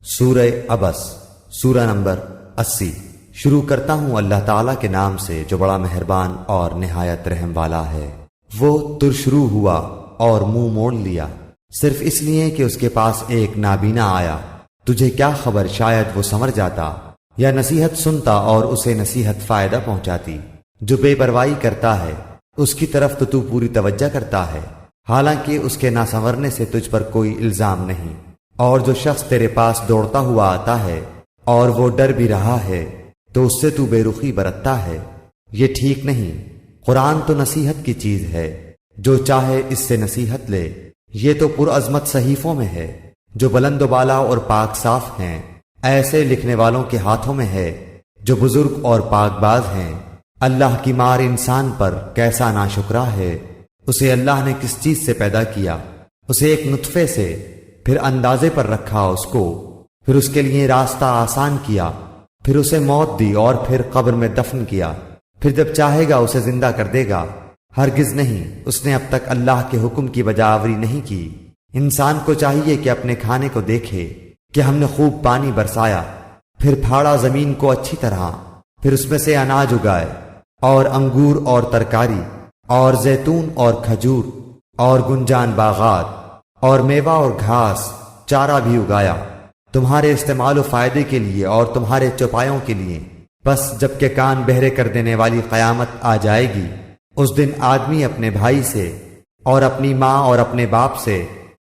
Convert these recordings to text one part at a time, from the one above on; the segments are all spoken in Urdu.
سورہ عبس سورہ نمبر 80۔ شروع کرتا ہوں اللہ تعالیٰ کے نام سے جو بڑا مہربان اور نہایت رحم والا ہے۔ وہ شروع ہوا اور منہ موڑ لیا صرف اس لیے کہ اس کے پاس ایک نابینا آیا۔ تجھے کیا خبر، شاید وہ سمجھ جاتا یا نصیحت سنتا اور اسے نصیحت فائدہ پہنچاتی۔ جو بے پرواہی کرتا ہے اس کی طرف تو پوری توجہ کرتا ہے، حالانکہ اس کے نہ سنورنے سے تجھ پر کوئی الزام نہیں۔ اور جو شخص تیرے پاس دوڑتا ہوا آتا ہے اور وہ ڈر بھی رہا ہے تو اس سے تو بے رخی برتتا ہے، یہ ٹھیک نہیں۔ قرآن تو نصیحت کی چیز ہے، جو چاہے اس سے نصیحت لے۔ یہ تو پرعظمت صحیفوں میں ہے جو بلند و بالا اور پاک صاف ہیں، ایسے لکھنے والوں کے ہاتھوں میں ہے جو بزرگ اور پاک باز ہیں۔ اللہ کی مار انسان پر کیسا ناشکرا ہے۔ اسے اللہ نے کس چیز سے پیدا کیا؟ اسے ایک نطفے سے، پھر اندازے پر رکھا اس کو، پھر اس کے لیے راستہ آسان کیا، پھر اسے موت دی اور پھر قبر میں دفن کیا، پھر جب چاہے گا اسے زندہ کر دے گا۔ ہرگز نہیں، اس نے اب تک اللہ کے حکم کی بجاوری نہیں کی۔ انسان کو چاہیے کہ اپنے کھانے کو دیکھے کہ ہم نے خوب پانی برسایا، پھر پھاڑا زمین کو اچھی طرح، پھر اس میں سے اناج اگائے اور انگور اور ترکاری اور زیتون اور کھجور اور گنجان باغات اور میوہ اور گھاس چارہ بھی اگایا، تمہارے استعمال و فائدے کے لیے اور تمہارے چوپایوں کے لیے۔ بس جب کہ کان بہرے کر دینے والی قیامت آ جائے گی، اس دن آدمی اپنے بھائی سے اور اپنی ماں اور اپنے باپ سے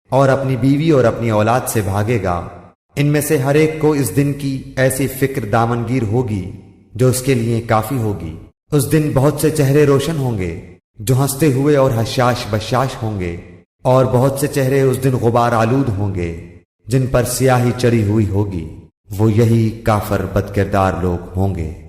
اور اپنی بیوی اور اپنی اولاد سے بھاگے گا۔ ان میں سے ہر ایک کو اس دن کی ایسی فکر دامنگیر ہوگی جو اس کے لیے کافی ہوگی۔ اس دن بہت سے چہرے روشن ہوں گے جو ہنستے ہوئے اور حشاش بشاش ہوں گے، اور بہت سے چہرے اس دن غبار آلود ہوں گے جن پر سیاہی چڑھی ہوئی ہوگی۔ وہ یہی کافر بدکردار لوگ ہوں گے۔